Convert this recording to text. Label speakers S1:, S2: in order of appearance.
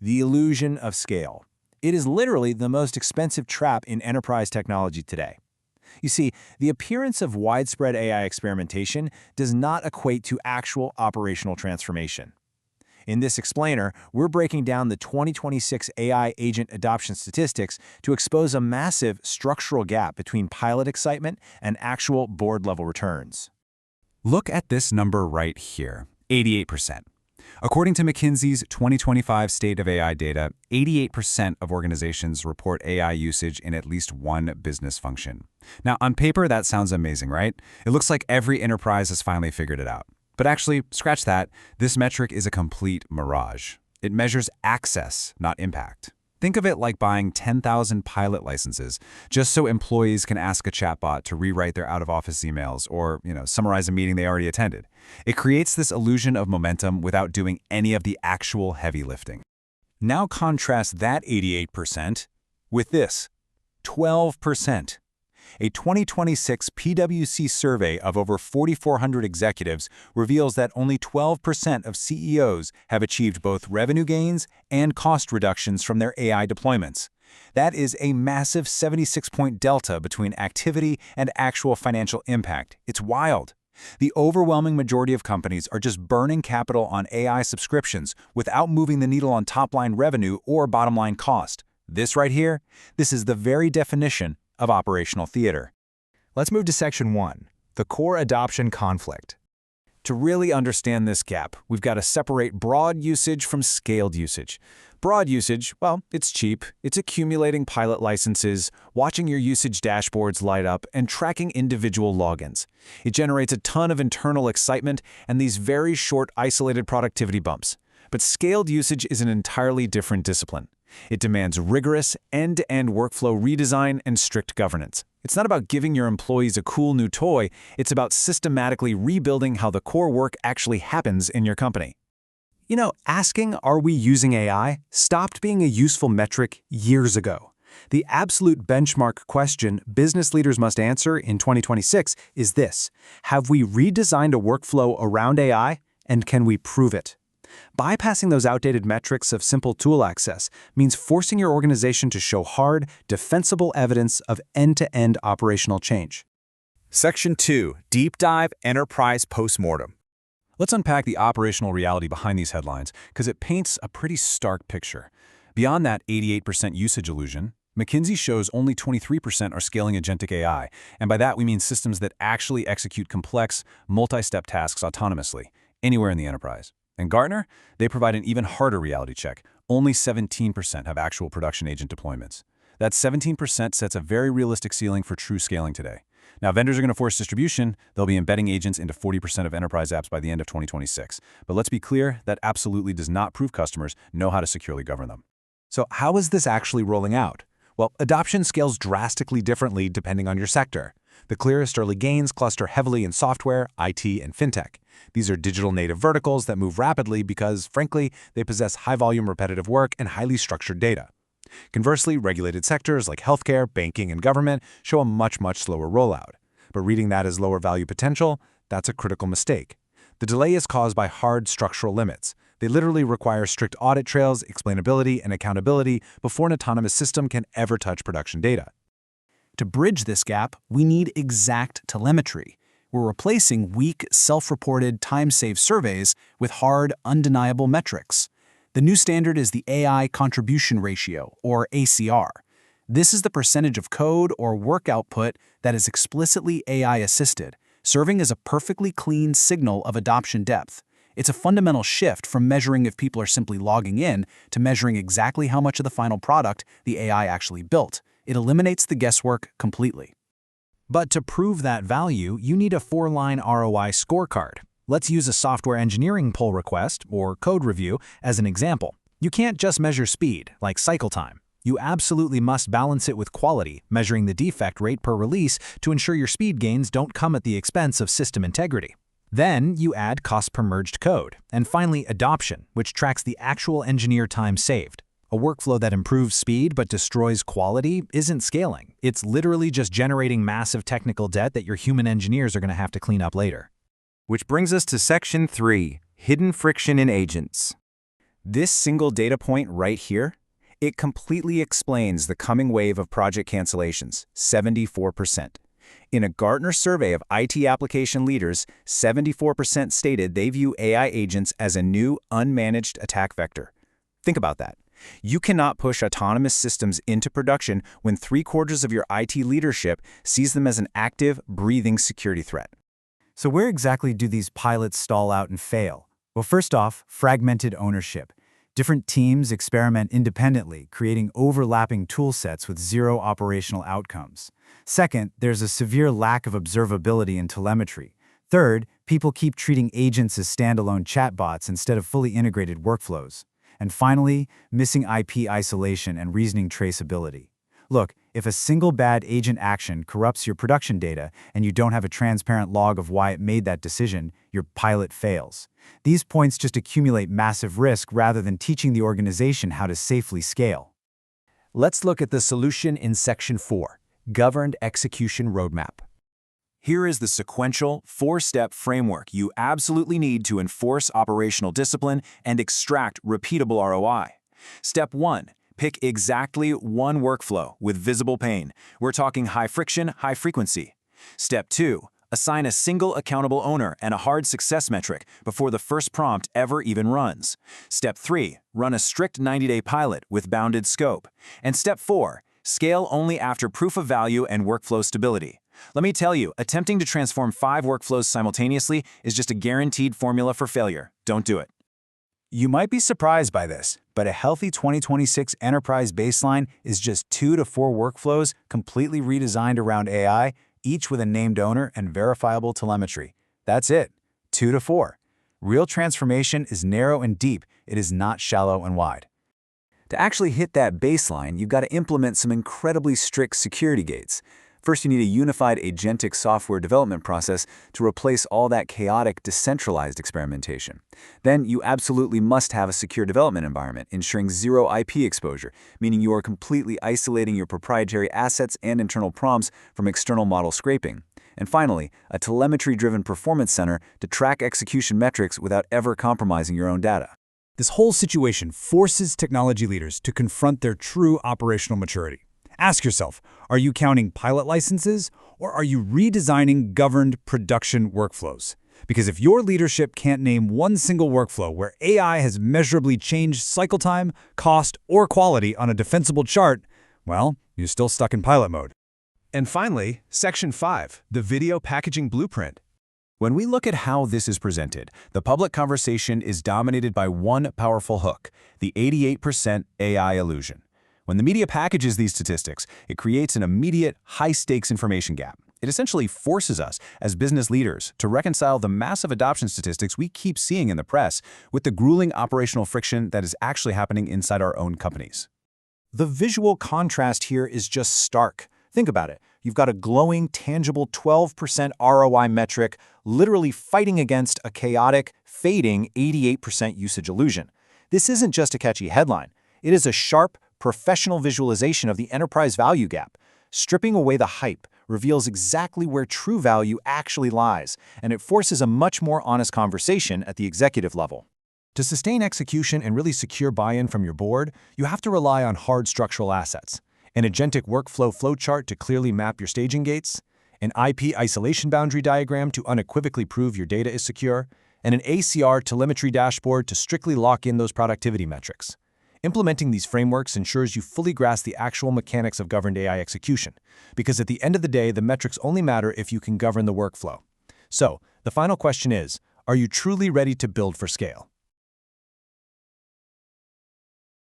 S1: The illusion of scale. It is literally the most expensive trap in enterprise technology today. You see, the appearance of widespread AI experimentation does not equate to actual operational transformation. In this explainer, we're breaking down the 2026 AI agent adoption statistics to expose a massive structural gap between pilot excitement and actual board-level returns.
S2: Look at this number right here, 88%. According to McKinsey's 2025 State of AI data, 88% of organizations report AI usage in at least one business function. Now, on paper, that sounds amazing, right? It looks like every enterprise has finally figured it out. But actually, scratch that, this metric is a complete mirage. It measures access, not impact. Think of it like buying 10,000 pilot licenses just so employees can ask a chatbot to rewrite their out-of-office emails or, summarize a meeting they already attended. It creates this illusion of momentum without doing any of the actual heavy lifting. Now contrast that 88% with this, 12%. A 2026 PwC survey of over 4,400 executives reveals that only 12% of CEOs have achieved both revenue gains and cost reductions from their AI deployments. That is a massive 76-point delta between activity and actual financial impact. It's wild. The overwhelming majority of companies are just burning capital on AI subscriptions without moving the needle on top-line revenue or bottom-line cost. This right here, this is the very definition of operational theater.
S1: Let's move to Section 1, the core adoption conflict. To really understand this gap, we've got to separate broad usage from scaled usage. Broad usage, well, it's cheap. It's accumulating pilot licenses, watching your usage dashboards light up, and tracking individual logins. It generates a ton of internal excitement and these very short, isolated productivity bumps. But scaled usage is an entirely different discipline. It demands rigorous, end-to-end workflow redesign and strict governance. It's not about giving your employees a cool new toy, it's about systematically rebuilding how the core work actually happens in your company. Asking, "Are we using AI?" stopped being a useful metric years ago. The absolute benchmark question business leaders must answer in 2026 is this: have we redesigned a workflow around AI, and can we prove it? Bypassing those outdated metrics of simple tool access means forcing your organization to show hard, defensible evidence of end-to-end operational change.
S3: Section 2, Deep Dive Enterprise Postmortem.
S2: Let's unpack the operational reality behind these headlines because it paints a pretty stark picture. Beyond that 88% usage illusion, McKinsey shows only 23% are scaling agentic AI, and by that we mean systems that actually execute complex, multi-step tasks autonomously, anywhere in the enterprise. And Gartner, they provide an even harder reality check. Only 17% have actual production agent deployments. That 17% sets a very realistic ceiling for true scaling today. Now, vendors are going to force distribution. They'll be embedding agents into 40% of enterprise apps by the end of 2026. But let's be clear, that absolutely does not prove customers know how to securely govern them.
S1: So how is this actually rolling out? Well, adoption scales drastically differently depending on your sector. The clearest early gains cluster heavily in software, IT, and fintech. These are digital native verticals that move rapidly because, frankly, they possess high-volume repetitive work and highly structured data. Conversely, regulated sectors like healthcare, banking, and government show a much slower rollout. But reading that as lower value potential, that's a critical mistake. The delay is caused by hard structural limits. They literally require strict audit trails, explainability, and accountability before an autonomous system can ever touch production data. To bridge this gap, we need exact telemetry. We're replacing weak, self-reported, time-saved surveys with hard, undeniable metrics. The new standard is the AI contribution ratio, or ACR. This is the percentage of code or work output that is explicitly AI-assisted, serving as a perfectly clean signal of adoption depth. It's a fundamental shift from measuring if people are simply logging in to measuring exactly how much of the final product the AI actually built. It eliminates the guesswork completely. But to prove that value, you need a 4-line ROI scorecard. Let's use a software engineering pull request, or code review, as an example. You can't just measure speed, like cycle time. You absolutely must balance it with quality, measuring the defect rate per release to ensure your speed gains don't come at the expense of system integrity. Then you add cost per merged code, and finally adoption, which tracks the actual engineer time saved. A workflow that improves speed but destroys quality isn't scaling. It's literally just generating massive technical debt that your human engineers are going to have to clean up later.
S3: Which brings us to Section 3, Hidden Friction in Agents. This single data point right here, it completely explains the coming wave of project cancellations, 74%. In a Gartner survey of IT application leaders, 74% stated they view AI agents as a new, unmanaged attack vector. Think about that. You cannot push autonomous systems into production when 3/4 of your IT leadership sees them as an active, breathing security threat.
S2: So where exactly do these pilots stall out and fail? Well, first off, fragmented ownership. Different teams experiment independently, creating overlapping toolsets with zero operational outcomes. Second, there's a severe lack of observability and telemetry. Third, people keep treating agents as standalone chatbots instead of fully integrated workflows. And finally, missing IP isolation and reasoning traceability. Look, if a single bad agent action corrupts your production data and you don't have a transparent log of why it made that decision, your pilot fails. These points just accumulate massive risk rather than teaching the organization how to safely scale.
S1: Let's look at the solution in Section 4, Governed Execution Roadmap. Here is the sequential, 4-step framework you absolutely need to enforce operational discipline and extract repeatable ROI. Step 1. Pick exactly one workflow with visible pain. We're talking high friction, high frequency. Step 2. Assign a single accountable owner and a hard success metric before the first prompt ever even runs. Step 3. Run a strict 90-day pilot with bounded scope. And Step 4. Scale only after proof of value and workflow stability. Let me tell you, attempting to transform 5 workflows simultaneously is just a guaranteed formula for failure. Don't do it.
S2: You might be surprised by this, but a healthy 2026 enterprise baseline is just 2 to 4 workflows completely redesigned around AI, each with a named owner and verifiable telemetry. That's it, 2 to 4. Real transformation is narrow and deep, it is not shallow and wide.
S1: To actually hit that baseline, you've got to implement some incredibly strict security gates. First, you need a unified agentic software development process to replace all that chaotic, decentralized experimentation. Then, you absolutely must have a secure development environment, ensuring zero IP exposure, meaning you are completely isolating your proprietary assets and internal prompts from external model scraping. And finally, a telemetry-driven performance center to track execution metrics without ever compromising your own data.
S4: This whole situation forces technology leaders to confront their true operational maturity. Ask yourself, are you counting pilot licenses, or are you redesigning governed production workflows? Because if your leadership can't name one single workflow where AI has measurably changed cycle time, cost, or quality on a defensible chart, well, you're still stuck in pilot mode.
S5: And finally, Section 5, the Video Packaging Blueprint.
S1: When we look at how this is presented, the public conversation is dominated by one powerful hook, the 88% AI illusion. When the media packages these statistics, it creates an immediate, high-stakes information gap. It essentially forces us, as business leaders, to reconcile the massive adoption statistics we keep seeing in the press with the grueling operational friction that is actually happening inside our own companies.
S6: The visual contrast here is just stark. Think about it. You've got a glowing, tangible 12% ROI metric literally fighting against a chaotic, fading 88% usage illusion. This isn't just a catchy headline. It is a sharp, professional visualization of the enterprise value gap. Stripping away the hype reveals exactly where true value actually lies, and it forces a much more honest conversation at the executive level.
S4: To sustain execution and really secure buy-in from your board, you have to rely on hard structural assets. An agentic workflow flowchart to clearly map your staging gates, an IP isolation boundary diagram to unequivocally prove your data is secure, and an ACR telemetry dashboard to strictly lock in those productivity metrics. Implementing these frameworks ensures you fully grasp the actual mechanics of governed AI execution, because at the end of the day, the metrics only matter if you can govern the workflow. So, the final question is, are you truly ready to build for scale?